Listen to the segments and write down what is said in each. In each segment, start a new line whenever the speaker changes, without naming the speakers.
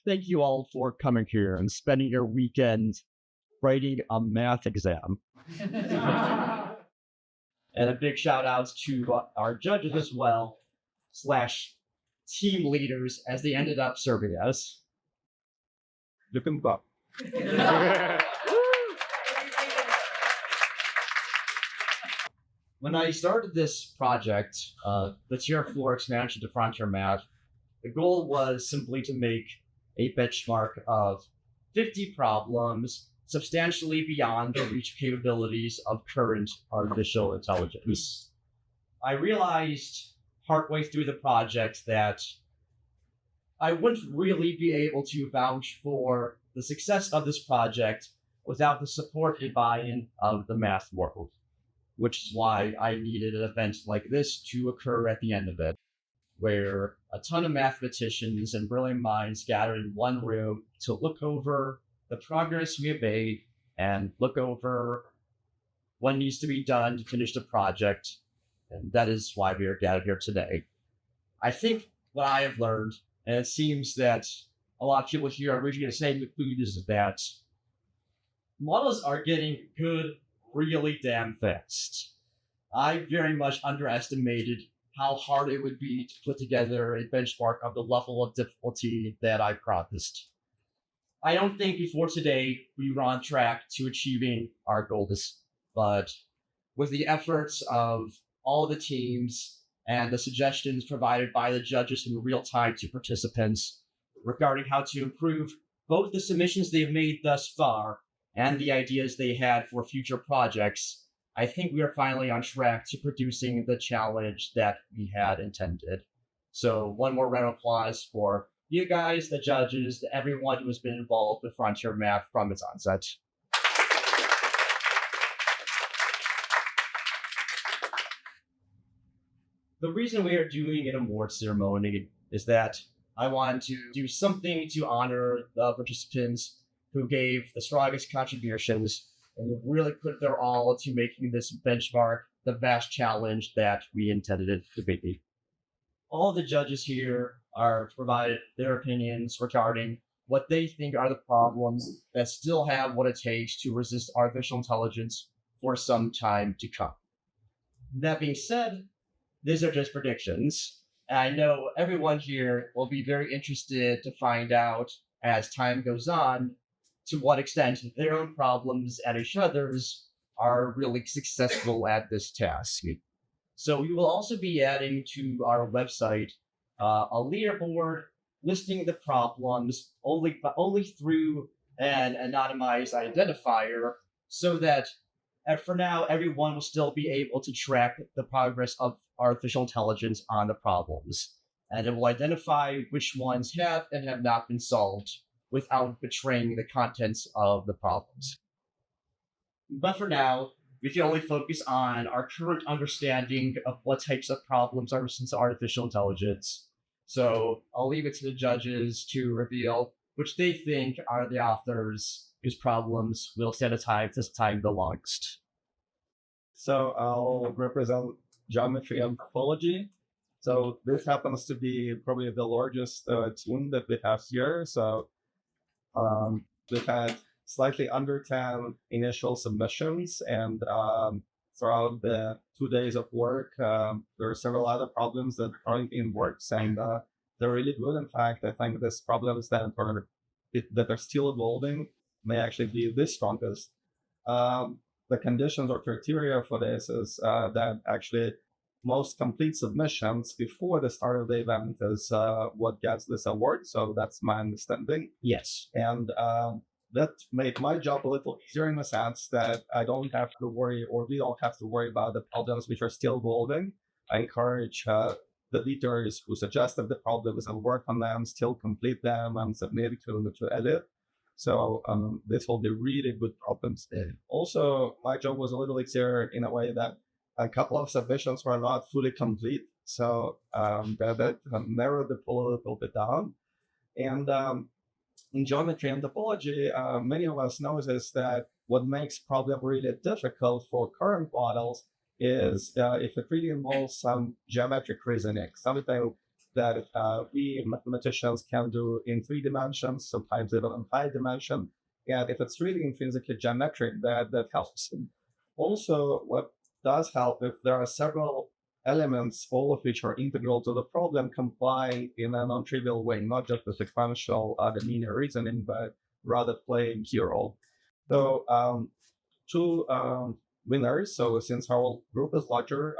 thank you all for coming here and spending your weekend writing a math exam. And a big shout out to our judges as well, / team leaders as they ended up serving us.
You can clap.
When I started this project, the Tier 4 expansion to FrontierMath, the goal was simply to make a benchmark of 50 problems substantially beyond the reach capabilities of current artificial intelligence. I realized partway through the project that I wouldn't really be able to vouch for the success of this project without the support and buy-in of the math world, which is why I needed an event like this to occur at the end of it, where a ton of mathematicians and brilliant minds gather in one room to look over the progress we have made and look over what needs to be done to finish the project. And that is why we are gathered here today. I think what I have learned, and it seems that a lot of people here are originally saying is that models are getting good really damn fast. I very much underestimated how hard it would be to put together a benchmark of the level of difficulty that I promised. I don't think before today we were on track to achieving our goals, but with the efforts of all the teams and the suggestions provided by the judges in real time to participants regarding how to improve both the submissions they've made thus far and the ideas they had for future projects, I think we are finally on track to producing the challenge that we had intended. So one more round of applause for you guys, the judges, everyone who has been involved with FrontierMath from its onset. The reason we are doing an award ceremony is that I want to do something to honor the participants who gave the strongest contributions and who really put their all to making this benchmark the vast challenge that we intended it to be. All the judges here are provided their opinions regarding what they think are the problems that still have what it takes to resist artificial intelligence for some time to come. That being said, these are just predictions. And I know everyone here will be very interested to find out as time goes on to what extent their own problems and each other's are really successful at this task. So we will also be adding to our website a leaderboard listing the problems only through an anonymized identifier, so that for now everyone will still be able to track the progress of artificial intelligence on the problems, and it will identify which ones have and have not been solved without betraying the contents of the problems. But for now, we can only focus on our current understanding of what types of problems are resistant to artificial intelligence. So I'll leave it to the judges to reveal which they think are the authors whose problems will stand the time the longest.
So I'll represent geometry and topology. So this happens to be probably the largest team that we have here. So we've had slightly under 10 initial submissions, and throughout the 2 days of work, there are several other problems that aren't in works, and they're really good. In fact, I think these problems that are still evolving may actually be the strongest. The conditions or criteria for this is that actually most complete submissions before the start of the event is what gets this award. So that's my understanding.
Yes.
And that made my job a little easier in the sense that I don't have to worry, or we don't have to worry about the problems which are still evolving. I encourage the leaders who suggested the problems and work on them, still complete them and submit it to Elliot. So this will be really good problems. Also, my job was a little easier in a way that a couple of submissions were not fully complete. So that narrowed the pool a little bit down. And in geometry and topology, many of us notice that what makes problem really difficult for current models is if it really involves some geometric reasoning, something that we mathematicians can do in 3 dimensions, sometimes even in 5 dimension. And if it's really intrinsically geometric, that helps. Also, what does help if there are several elements, all of which are integral to the problem, combined in a non-trivial way, not just the sequential linear reasoning, but rather playing key role. So two winners. So since our group is larger,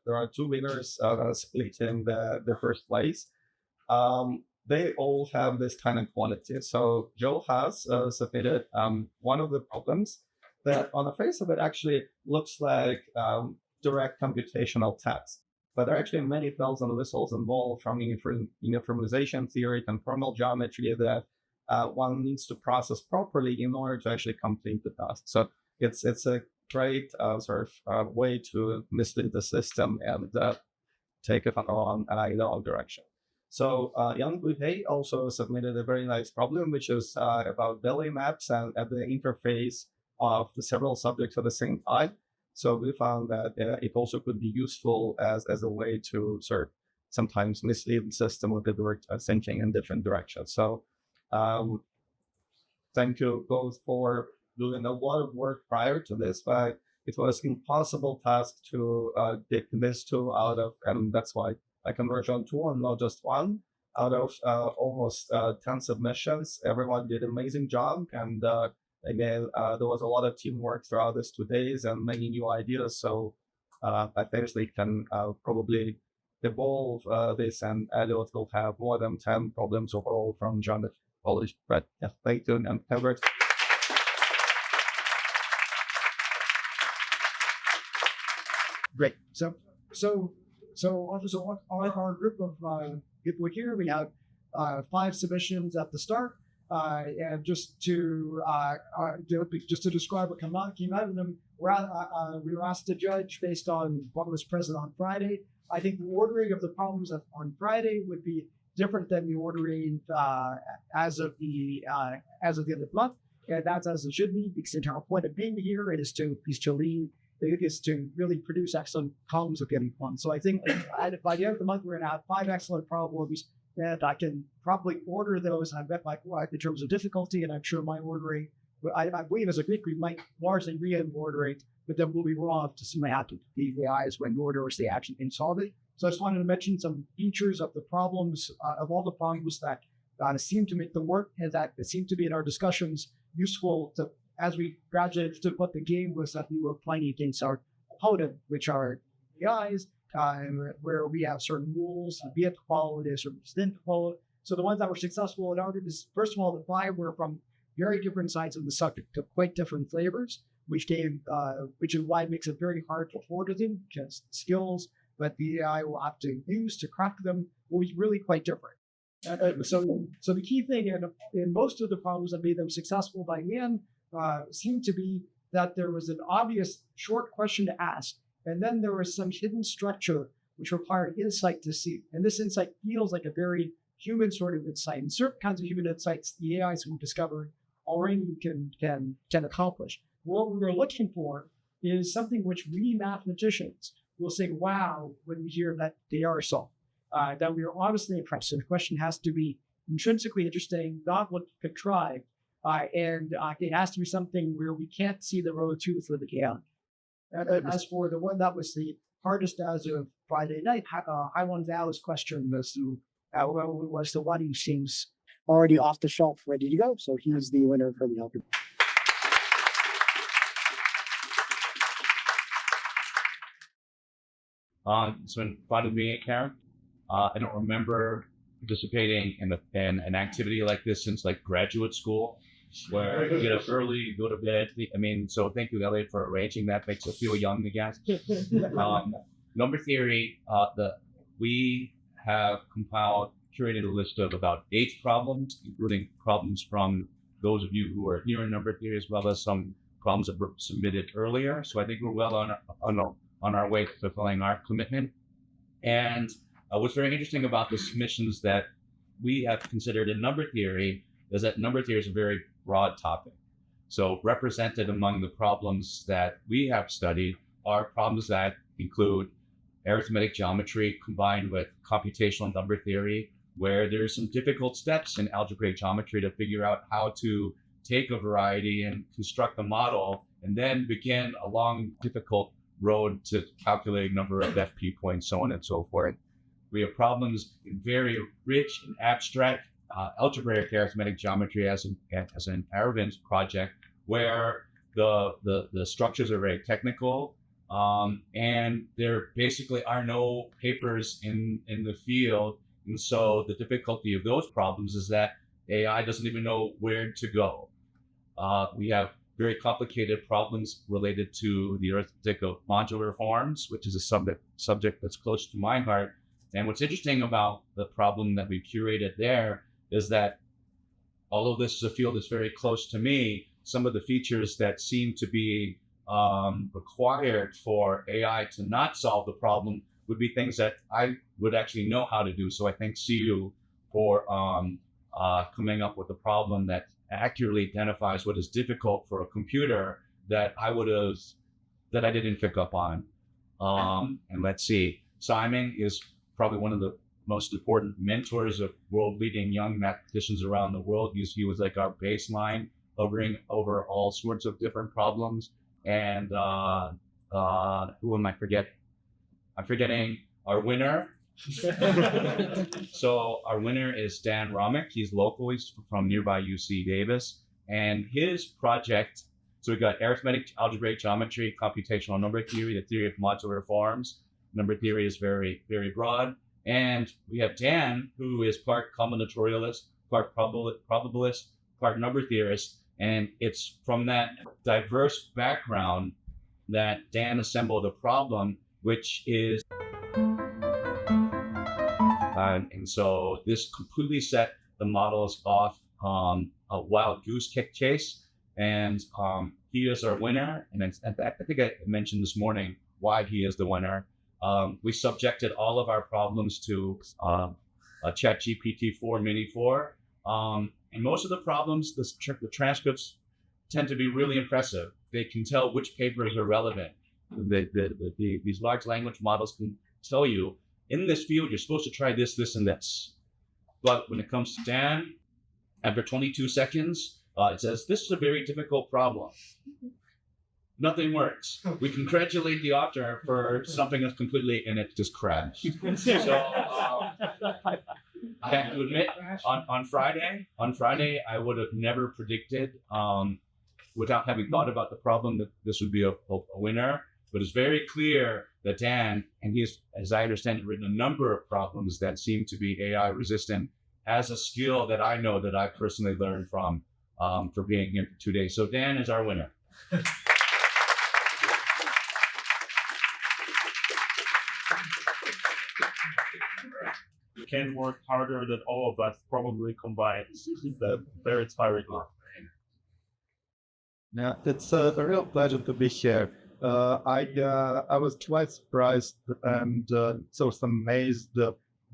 there are two winners splitting the first place. They all have this kind of quality. So Joe has submitted one of the problems that on the face of it actually looks like direct computational text. But there are actually many bells and whistles involved from uniformization theory, conformal geometry that one needs to process properly in order to actually complete the task. So it's a great way to mislead the system and take it on in the wrong direction. So Yang Guihei also submitted a very nice problem, which is about belly maps and at the interface of the several subjects at the same time. So we found that it also could be useful as a way to sometimes mislead the system with the thinking in different directions. So thank you both for doing a lot of work prior to this, but it was an impossible task to get this two out of, and that's why I converged on two and not just one, out of almost 10 submissions. Everyone did an amazing job. And again, there was a lot of teamwork throughout these 2 days and many new ideas. So I eventually can probably evolve this, and Elliot will have more than 10 problems overall from geometry. But yeah, thank you and congrats.
Great. So our group of people here, we have 5 submissions at the start, and just to describe what came out of them, we were asked to judge based on what was present on Friday. I think the ordering of the problems on Friday would be different than the ordering as of the end of the month, and that's as it should be, because the entire point of being here is to really produce excellent columns of getting fun. So I think by the end of the month, we're going to have 5 excellent problems, and I can probably order those. I bet in terms of difficulty, and I'm sure my ordering, I believe as a group, we might largely re-ordering, but then we'll be wrong to see what happens. The AI is when orders the action in solving. So I just wanted to mention some features of the problems, of all the problems that seem to make them work, and that seem to be in our discussions useful to, as we graduated, to what the game was that we were playing against our opponent, which are AIs, where we have certain rules, be it to follow this or didn't follow it. So the ones that were successful in order is, first of all, the 5 were from very different sides of the subject, to quite different flavors, which is why it makes it very hard to order them, because skills that the AI will have to use to crack them will be really quite different. So the key thing in most of the problems that made them successful by the end seemed to be that there was an obvious short question to ask, and then there was some hidden structure which required insight to see. And this insight feels like a very human sort of insight. And certain kinds of human insights, the AIs we discovered already can accomplish. What we're looking for is something which we mathematicians will say, wow, when we hear that they are solved. That we are honestly impressed. So the question has to be intrinsically interesting, not what you could try. And it has to be something where we can't see the road to for the chaos. As for the one that was the hardest as of Friday night, Haiwan Zhao's question was the one who seems already off the shelf, ready to go. So he's the winner for the helper.
It's been fun to be at Karen. I don't remember participating in an activity like this since like graduate school, where you get up early, go to bed. I mean, so thank you, Elliot, for arranging that. Makes us feel young again. Number theory, we have curated a list of about 8 problems, including problems from those of you who are here in number theory, as well as some problems that were submitted earlier. So I think we're well on our way to fulfilling our commitment. And what's very interesting about the submissions that we have considered in number theory is that number theory is a very broad topic. So represented among the problems that we have studied are problems that include arithmetic geometry combined with computational number theory, where there's some difficult steps in algebraic geometry to figure out how to take a variety and construct a model, and then begin a long, difficult road to calculate a number of FP points, so on and so forth. We have problems in very rich and abstract algebraic arithmetic geometry as an Irvine project, where the structures are very technical, and there basically are no papers in the field. And so the difficulty of those problems is that AI doesn't even know where to go. We have very complicated problems related to the arithmetic of modular forms, which is a subject that's close to my heart. And what's interesting about the problem that we curated there is that although this is a field that's very close to me, some of the features that seem to be required for AI to not solve the problem would be things that I would actually know how to do. So I thank CU for coming up with a problem that accurately identifies what is difficult for a computer that I didn't pick up on. And let's see, Simon is probably one of the most important mentors of world-leading young mathematicians around the world. He was like our baseline, hovering over all sorts of different problems. And who am I forgetting? I'm forgetting our winner. So our winner is Dan Romick. He's local. He's from nearby UC Davis. And his project, so we've got arithmetic, algebraic geometry, computational number theory, the theory of modular forms. Number theory is very, very broad. And we have Dan, who is part combinatorialist, part probabilist, part number theorist. And it's from that diverse background that Dan assembled a problem, which is, and so this completely set the models off a wild goose chase. And he is our winner. And I think I mentioned this morning why he is the winner. We subjected all of our problems to a ChatGPT-4 Mini 4. And most of the problems, the transcripts tend to be really impressive. They can tell which papers are relevant. These large language models can tell you, in this field, you're supposed to try this, this, and this. But when it comes to Dan, after 22 seconds, it says, this is a very difficult problem. Nothing works. We congratulate the author for something that's completely, and it just crashed. So I have to admit, on Friday, I would have never predicted, without having thought about the problem, that this would be a winner. But it's very clear that Dan, and he's, as I understand it, written a number of problems that seem to be AI resistant, as a skill that I know that I personally learned from for being here for 2 days. So Dan is our winner.
You can work harder than all of us probably combined. That's very inspiring.
Yeah, it's a real pleasure to be here. I was quite surprised and sort of amazed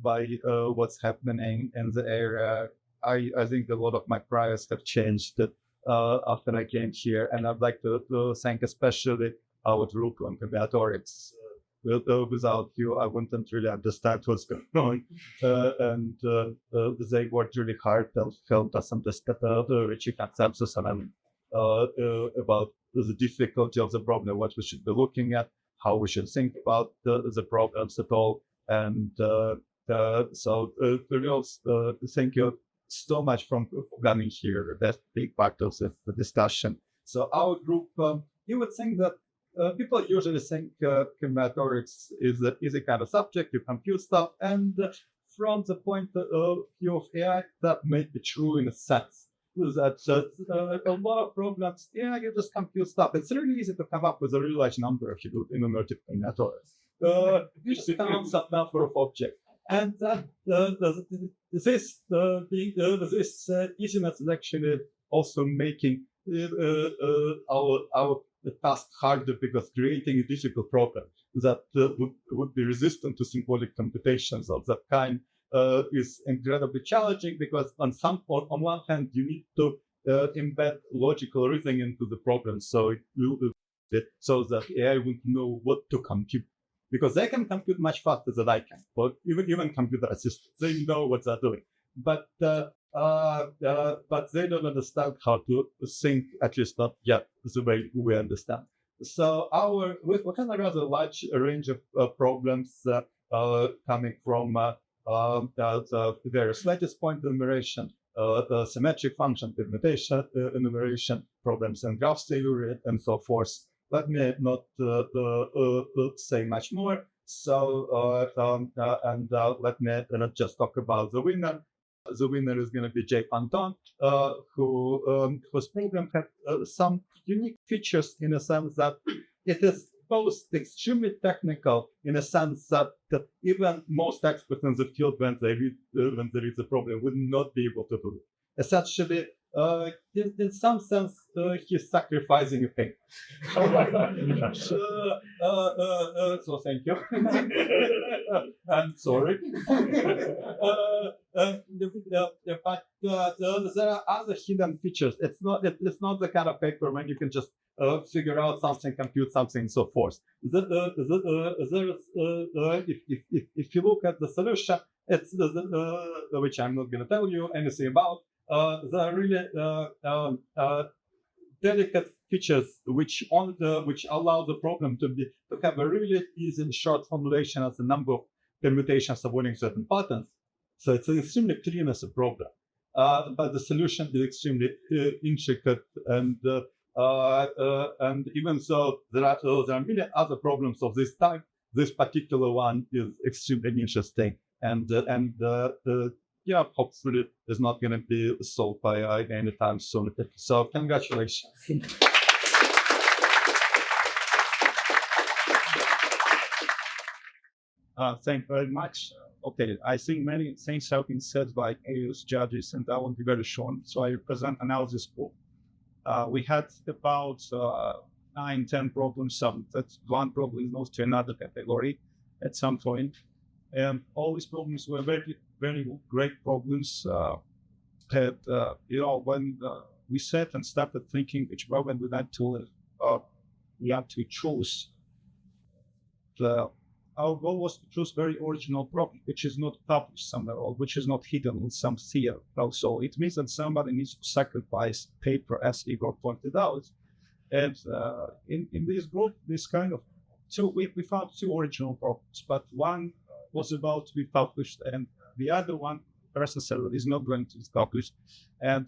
by what's happening in the area. I think a lot of my priors have changed after I came here, and I'd like to thank especially our group on Combinatorics. Without you, I wouldn't really understand what's going on. And they worked really hard and helped us understand reach a consensus about the difficulty of the problem, what we should be looking at, how we should think about the problems at all. And so thank you so much for coming here. That's a big part of the discussion. So our group, you would think that people usually think combinatorics is a kind of subject, you compute stuff, and from the point of view of AI, that may be true in a sense. That a lot of problems, you just compute stuff. It's really easy to come up with a really large number if you do enumerative combinatorics. You just count some number of objects. And this easiness is actually also making our task harder, because creating a difficult problem that would be resistant to symbolic computations of that kind is incredibly challenging, because on one hand you need to embed logical reasoning into the problem, so that AI would know what to compute, because they can compute much faster than I can. But even computer assistants, they know what they're doing, but they don't understand how to think, at least not yet the way we understand. So we have a rather large range of problems coming from the various lattice point enumeration, the symmetric function permutation enumeration problems, and graph theory, and so forth. Let me not say much more. So let me just talk about the winner. The winner is going to be Jay Panton, whose program had some unique features in a sense that it is both extremely technical in a sense that even most experts in the field, when they read the problem, would not be able to do it. Essentially, in some sense, he's sacrificing a thing. So thank you. I'm sorry. But there are other hidden features. It's not the kind of paper when you can just figure out something, compute something, and so forth. If you look at the solution, it's which I'm not going to tell you anything about. There are really delicate features which allow the problem to have a really easy and short formulation as a number of permutations avoiding certain patterns. So it's extremely clean as a problem, but the solution is extremely intricate, and even so, there are many other problems of this type. This particular one is extremely interesting, and hopefully it's not going to be solved by anytime soon. So congratulations.
Thank you very much. Okay, I think many things have been said by various judges, and I won't be very short. So I represent analysis group. We had about 9-10 problems. That one problem goes to another category at some point, and all these problems were very, very great problems. When we sat and started thinking which problem we had to choose, our goal was to choose very original problem, which is not published somewhere or which is not hidden in some theory. So it means that somebody needs to sacrifice paper, as Igor pointed out. And in this group, this kind of we found two original problems, but one was about to be published, and the other one necessarily is not going to be published. And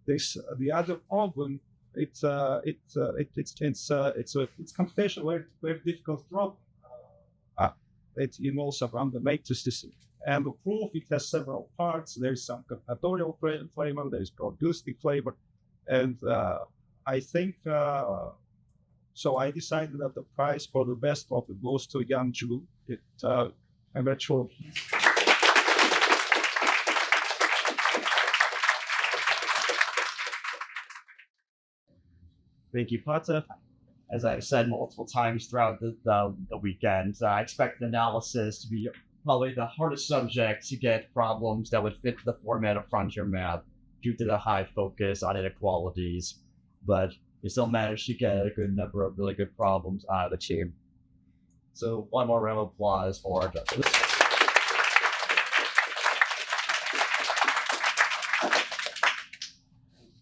the other problem, it's computational, very difficult problem. It involves a random matrix system. And the proof, it has several parts. There's some combinatorial flavor, there's probabilistic flavor. And I think, so I decided that the prize for the best problem goes to Young Jew. I'm not sure.
Thank you, Paata. As I've said multiple times throughout the weekend, I expect analysis to be probably the hardest subject to get problems that would fit the format of frontier math due to the high focus on inequalities. But we still managed to get a good number of really good problems out of the team. So one more round of applause for our judges.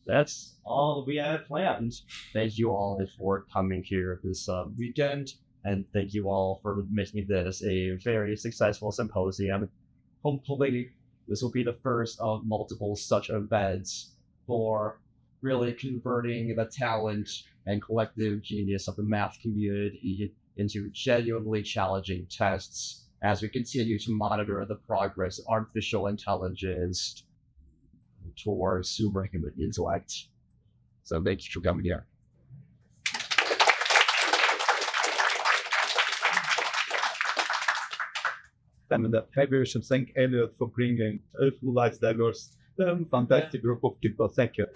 That's all we have planned. Thank you all for coming here this weekend, and thank you all for making this a very successful symposium. Hopefully, this will be the first of multiple such events for really converting the talent and collective genius of the math community into genuinely challenging tests as we continue to monitor the progress of artificial intelligence towards superhuman intellect. So thank you for coming here.
And maybe we should thank Elliot for bringing a full life diverse, fantastic group of people. Thank you.